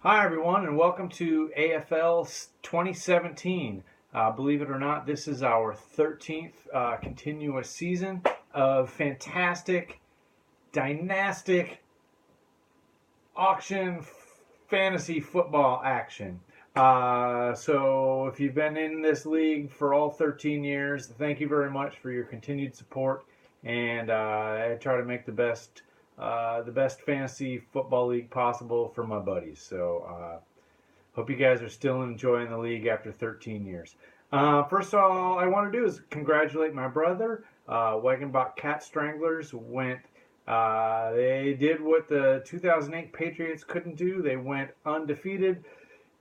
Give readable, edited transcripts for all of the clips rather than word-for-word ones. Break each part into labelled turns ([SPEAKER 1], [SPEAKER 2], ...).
[SPEAKER 1] Hi, everyone, and welcome to AFL 2017. Believe it or not, this is our 13th continuous season of fantastic, dynastic auction fantasy football action. So if you've been in this league for all 13 years, thank you very much for your continued support. And I try to make the best fantasy football league possible for my buddies. So hope you guys are still enjoying the league after 13 years. First of all, I want to do is congratulate my brother. Wagenbach Cat Stranglers went. They did what the 2008 Patriots couldn't do. They went undefeated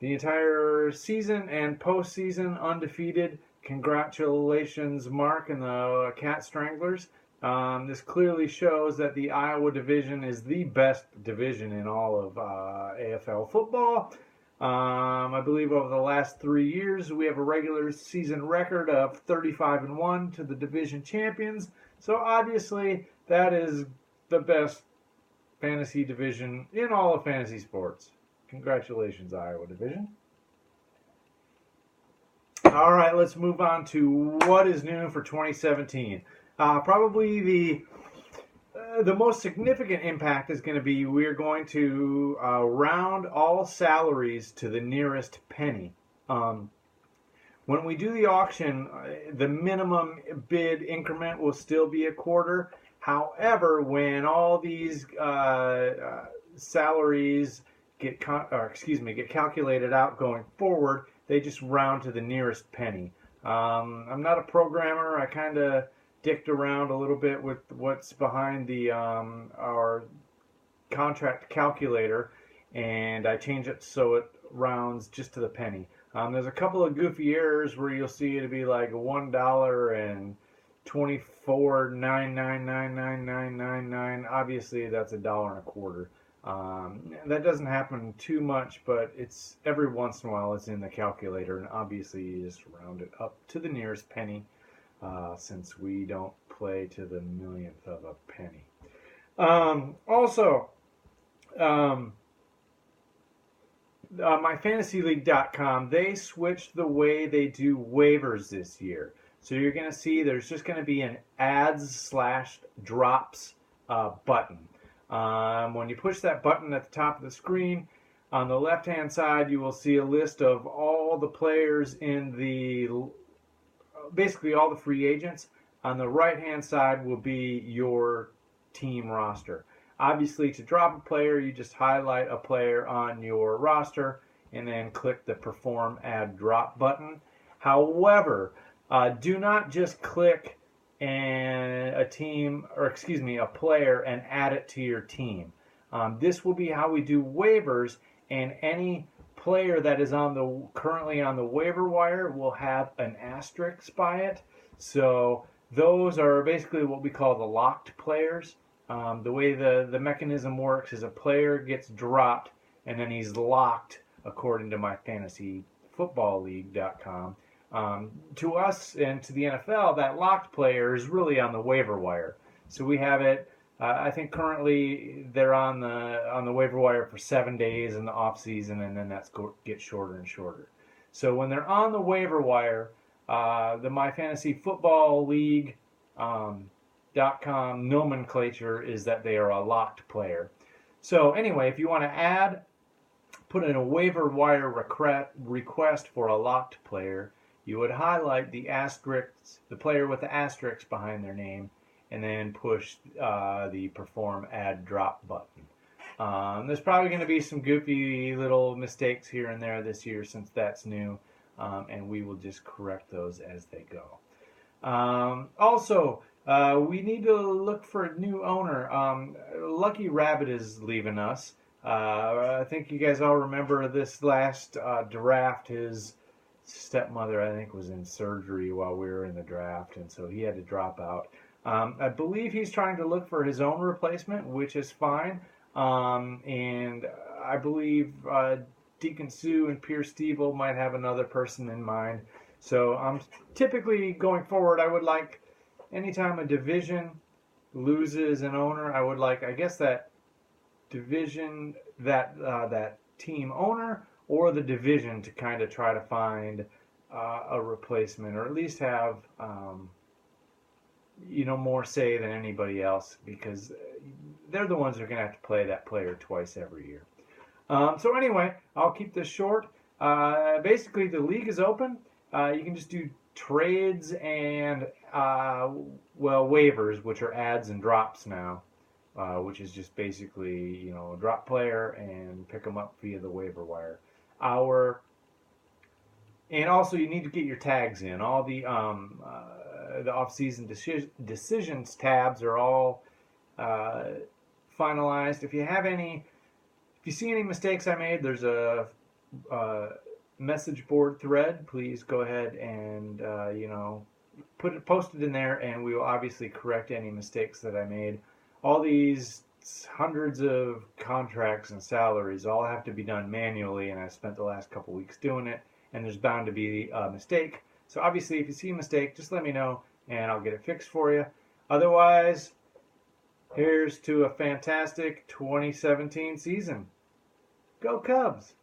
[SPEAKER 1] the entire season and postseason undefeated. Congratulations, Mark and the Cat Stranglers. This clearly shows that the Iowa division is the best division in all of AFL football. I believe over the last 3 years we have a regular season record of 35-1 to the division champions. So obviously that is the best fantasy division in all of fantasy sports. Congratulations, Iowa division. All right, let's move on to what is new for 2017. Probably the most significant impact is going to be we're going to round all salaries to the nearest penny. When we do the auction, the minimum bid increment will still be a quarter. However, when all these salaries get calculated out going forward, they just round to the nearest penny. I'm not a programmer. I kind of dicked around a little bit with what's behind the our contract calculator, and I changed it so it rounds just to the penny. There's a couple of goofy errors where you'll see it be like $1 and 24.9999999. Obviously, that's $1.25. That doesn't happen too much, but it's every once in a while it's in the calculator, and obviously you just round it up to the nearest penny, since we don't play to the millionth of a penny. MyFantasyLeague.com, they switched the way they do waivers this year. So you're going to see there's just going to be an adds/drops button. When you push that button at the top of the screen, on the left-hand side, you will see a list of all the players in basically all the free agents. On the right-hand side will be your team roster. Obviously, to drop a player, you just highlight a player on your roster and then click the Perform Add Drop button. However, do not just click a player and add it to your team. This will be how we do waivers, and any player that is currently on the waiver wire will have an asterisk by it. So those are basically what we call the locked players. The way the mechanism works is a player gets dropped and then he's locked according to MyFantasyFootballLeague.com. To us and to the NFL, that locked player is really on the waiver wire. So we have it. I think currently they're on the waiver wire for 7 days in the off season, and then that gets shorter and shorter. So when they're on the waiver wire, the MyFantasyFootballLeague.com nomenclature is that they are a locked player. So anyway, if you want to put in a waiver wire request for a locked player, you would highlight the player with the asterisk behind their name, and then push the Perform Add Drop button. There's probably going to be some goofy little mistakes here and there this year since that's new, and we will just correct those as they go. We need to look for a new owner. Lucky Rabbit is leaving us. I think you guys all remember this last draft. His stepmother, I think, was in surgery while we were in the draft, and so he had to drop out. I believe he's trying to look for his own replacement, which is fine. And I believe Deacon Sue and Pierce Stevel might have another person in mind. So typically going forward, I would like anytime a division loses an owner, I would like, I guess, that division, that team owner or the division to kind of try to find a replacement, or at least have more say than anybody else, because they're the ones who are going to have to play that player twice every year. So anyway, I'll keep this short. Basically, the league is open. You can just do trades and waivers, which are adds and drops now, which is just basically a drop player and pick them up via the waiver wire. And also you need to get your tags in. All the off-season decisions tabs are all finalized. If you see any mistakes I made, there's a message board thread. Please go ahead and post it in there, and we will obviously correct any mistakes that I made. All these hundreds of contracts and salaries all have to be done manually, and I spent the last couple weeks doing it, and there's bound to be a mistake. So obviously, if you see a mistake, just let me know, and I'll get it fixed for you. Otherwise, here's to a fantastic 2017 season. Go Cubs!